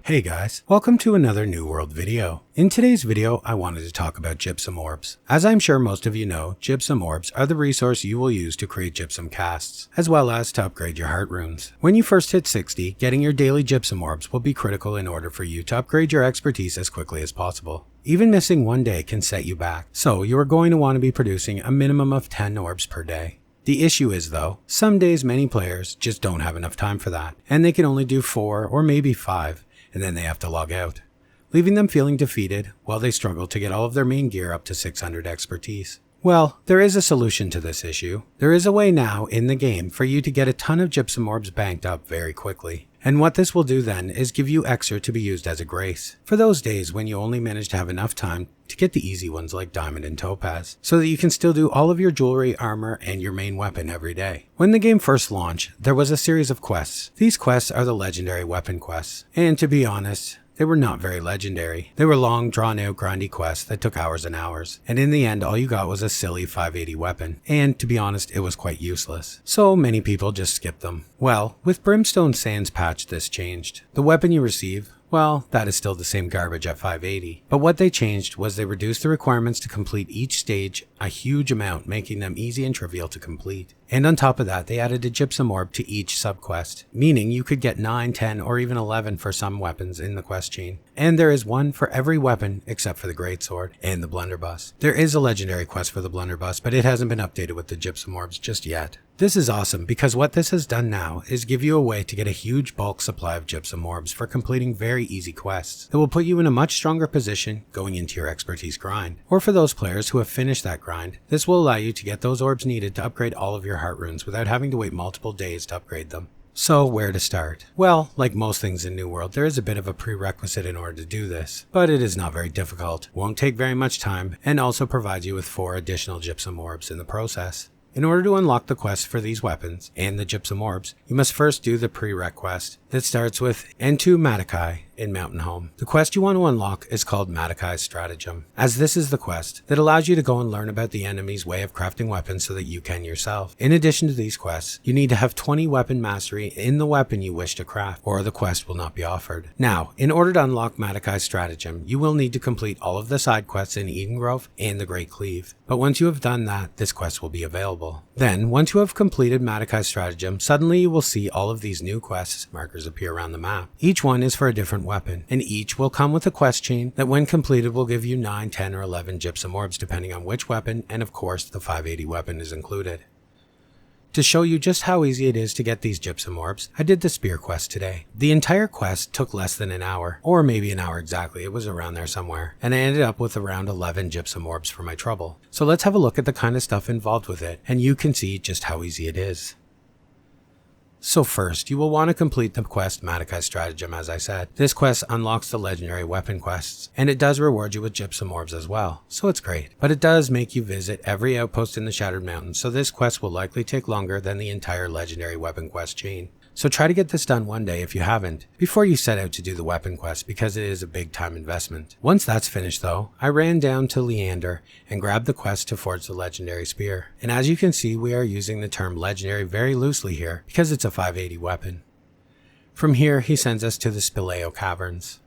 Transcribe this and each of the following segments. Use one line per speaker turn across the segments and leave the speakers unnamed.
Hey guys, welcome to another New World video. In today's video, I wanted to talk about Gypsum Orbs. As I'm sure most of you know, Gypsum Orbs are the resource you will use to create Gypsum casts, as well as to upgrade your Heartrunes. When you first hit 60, getting your daily Gypsum Orbs will be critical in order for you to upgrade your expertise as quickly as possible. Even missing one day can set you back, so you are going to want to be producing a minimum of 10 orbs per day. The issue is though, some days many players just don't have enough time for that, and they can only do 4 or maybe 5. And then they have to log out, leaving them feeling defeated while they struggle to get all of their main gear up to 600 expertise. Well, there is a solution to this issue. There is a way now in the game for you to get a ton of Gypsum Orbs banked up very quickly. And what this will do then is give you extra to be used as a grace for those days when you only manage to have enough time to get the easy ones like Diamond and Topaz, so that you can still do all of your jewelry, armor, and your main weapon every day. When the game first launched, there was a series of quests. These quests are the legendary weapon quests, and to be honest, they were not very legendary. They were long, drawn-out, grindy quests that took hours and hours, and in the end all you got was a silly 580 weapon, and to be honest, it was quite useless. So many people just skipped them. Well, with Brimstone Sands patch this changed. The weapon you receive, well, that is still the same garbage at 580. But what they changed was they reduced the requirements to complete each stage a huge amount, making them easy and trivial to complete. And on top of that, they added a Gypsum Orb to each subquest, meaning you could get 9, 10, or even 11 for some weapons in the quest chain. And there is one for every weapon except for the Greatsword and the Blunderbuss. There is a legendary quest for the Blunderbuss, but it hasn't been updated with the Gypsum Orbs just yet. This is awesome because what this has done now is give you a way to get a huge bulk supply of Gypsum Orbs for completing very easy quests that will put you in a much stronger position going into your expertise grind. Or for those players who have finished that grind, this will allow you to get those orbs needed to upgrade all of your Heartrunes without having to wait multiple days to upgrade them. So where to start? Well, like most things in New World, there is a bit of a prerequisite in order to do this, but it is not very difficult, won't take very much time, and also provides you with 4 additional Gypsum Orbs in the process. In order to unlock the quests for these weapons and the Gypsum Orbs, you must first do the prereq quest that starts with Entu Matakai in Mountain Home. The quest you want to unlock is called Matakai's Stratagem, as this is the quest that allows you to go and learn about the enemy's way of crafting weapons so that you can yourself. In addition to these quests, you need to have 20 weapon mastery in the weapon you wish to craft, or the quest will not be offered. Now, in order to unlock Matakai's Stratagem, you will need to complete all of the side quests in Eden Grove and the Great Cleave. But once you have done that, this quest will be available. Then, once you have completed Matakai's Stratagem, suddenly you will see all of these new quests markers appear around the map. Each one is for a different weapon, and each will come with a quest chain that when completed will give you 9, 10, or 11 Gypsum Orbs depending on which weapon, and of course the 580 weapon is included. To show you just how easy it is to get these Gypsum Orbs, I did the Spear quest today. The entire quest took less than an hour, or maybe an hour exactly, it was around there somewhere, and I ended up with around 11 Gypsum Orbs for my trouble. So let's have a look at the kind of stuff involved with it, and you can see just how easy it is. So first, you will want to complete the quest Matakai's Stratagem as I said. This quest unlocks the legendary weapon quests, and it does reward you with Gypsum Orbs as well, so it's great. But it does make you visit every outpost in the Shattered Mountains, so this quest will likely take longer than the entire legendary weapon quest chain. So try to get this done one day if you haven't, before you set out to do the weapon quest because it is a big time investment. Once that's finished though, I ran down to Leander and grabbed the quest to forge the legendary spear. And as you can see, we are using the term legendary very loosely here because it's a 580 weapon. From here, he sends us to the Spileo Caverns.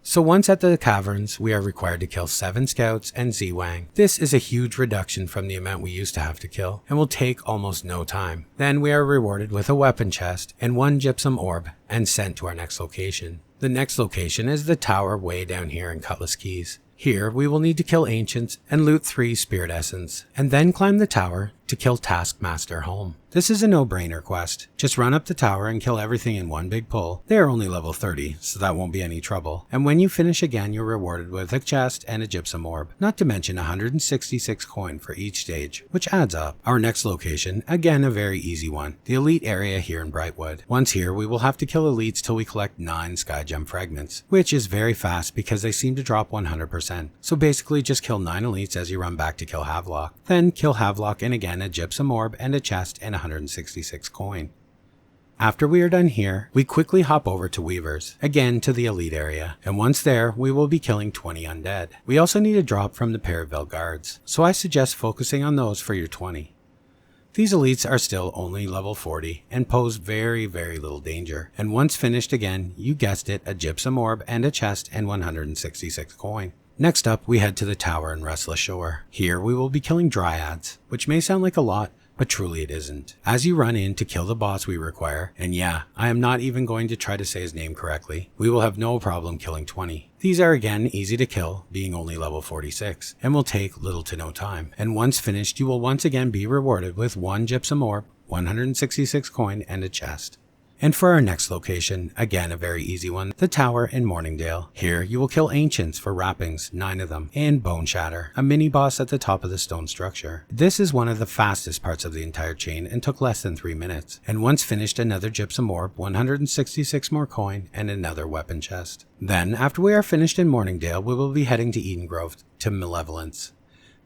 So once at the caverns, we are required to kill 7 scouts and Z-Wang. This is a huge reduction from the amount we used to have to kill, and will take almost no time. Then we are rewarded with a weapon chest and 1 Gypsum Orb, and sent to our next location. The next location is the tower way down here in Cutlass Keys. Here, we will need to kill Ancients and loot 3 Spirit Essence, and then climb the tower to kill Taskmaster Home. This is a no-brainer quest. Just run up the tower and kill everything in one big pull. They are only level 30, so that won't be any trouble. And when you finish again, you're rewarded with a chest and a Gypsum Orb, not to mention 166 coin for each stage, which adds up. Our next location, again a very easy one, the Elite area here in Brightwood. Once here, we will have to kill elites till we collect 9 Sky Gem fragments, which is very fast because they seem to drop 100%. So basically just kill 9 elites as you run back to kill Havelock. Then kill Havelock and again a Gypsum Orb and a chest and 166 coin. After we are done here, we quickly hop over to Weavers, again to the Elite area, and once there, we will be killing 20 undead. We also need a drop from the Perivale guards, so I suggest focusing on those for your 20. These elites are still only level 40 and pose very little danger. And once finished again, you guessed it, a gypsum orb and a chest and 166 coin. Next up, we head to the tower in Restless Shore. Here we will be killing dryads, which may sound like a lot, but truly it isn't. As you run in to kill the boss we require, and yeah, I am not even going to try to say his name correctly, we will have no problem killing 20. These are again easy to kill, being only level 46, and will take little to no time. And once finished, you will once again be rewarded with 1 gypsum orb, 166 coin, and a chest. And for our next location, again a very easy one, the tower in Morningdale. Here you will kill ancients for wrappings, 9 of them, and Bone Shatter, a mini boss at the top of the stone structure. This is one of the fastest parts of the entire chain and took less than 3 minutes. And once finished, another gypsum orb, 166 more coin, and another weapon chest. Then, after we are finished in Morningdale, we will be heading to Eden Grove to Malevolence.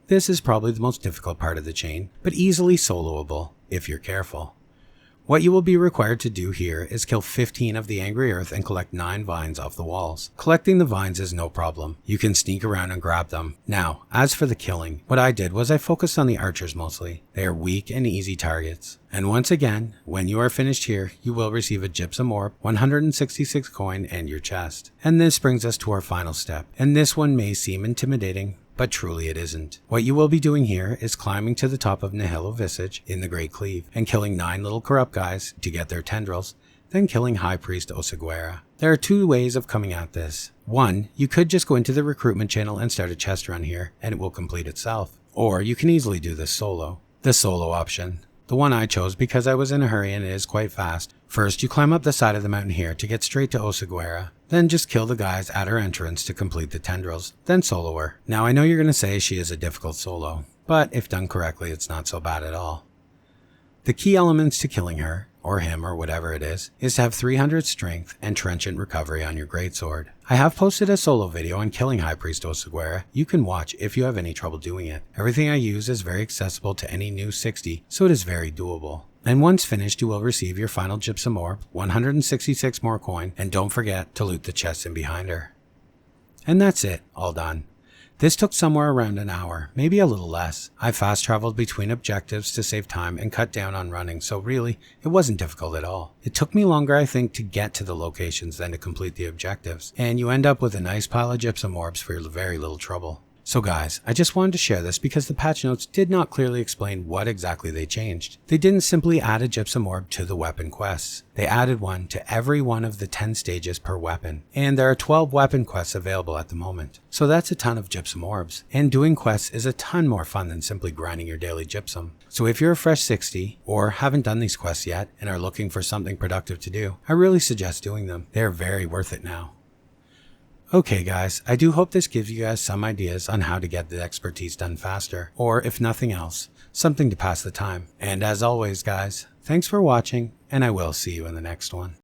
This is probably the most difficult part of the chain, but easily soloable if you're careful. What you will be required to do here is kill 15 of the Angry Earth and collect 9 vines off the walls. Collecting the vines is no problem. You can sneak around and grab them. Now, as for the killing, what I did was I focused on the archers mostly. They are weak and easy targets. And once again, when you are finished here, you will receive a gypsum orb, 166 coin, and your chest. And this brings us to our final step. And this one may seem intimidating, but truly it isn't. What you will be doing here is climbing to the top of Nihilo Visage in the Great Cleave and killing 9 little corrupt guys to get their tendrils, then killing High Priest Osaguera. There are 2 ways of coming at this. One, you could just go into the recruitment channel and start a chest run here, and it will complete itself. Or you can easily do this solo. The solo option. The one I chose because I was in a hurry and it is quite fast. First, you climb up the side of the mountain here to get straight to Osaguera. Then just kill the guys at her entrance to complete the tendrils, then solo her. Now I know you're going to say she is a difficult solo, but if done correctly it's not so bad at all. The key elements to killing her, or him or whatever it is to have 300 strength and trenchant recovery on your greatsword. I have posted a solo video on killing High Priest Osaguera you can watch if you have any trouble doing it. Everything I use is very accessible to any new 60, so it is very doable. And once finished, you will receive your final gypsum orb, 166 more coin, and don't forget to loot the chest in behind her. And that's it, all done. This took somewhere around an hour, maybe a little less. I fast traveled between objectives to save time and cut down on running, so really, it wasn't difficult at all. It took me longer, I think, to get to the locations than to complete the objectives, and you end up with a nice pile of gypsum orbs for very little trouble. So guys, I just wanted to share this because the patch notes did not clearly explain what exactly they changed. They didn't simply add a gypsum orb to the weapon quests. They added one to every one of the 10 stages per weapon. And there are 12 weapon quests available at the moment. So that's a ton of gypsum orbs. And doing quests is a ton more fun than simply grinding your daily gypsum. So if you're a fresh 60 or haven't done these quests yet and are looking for something productive to do, I really suggest doing them. They're very worth it now. Okay guys, I do hope this gives you guys some ideas on how to get the expertise done faster, or if nothing else, something to pass the time. And as always guys, thanks for watching, and I will see you in the next one.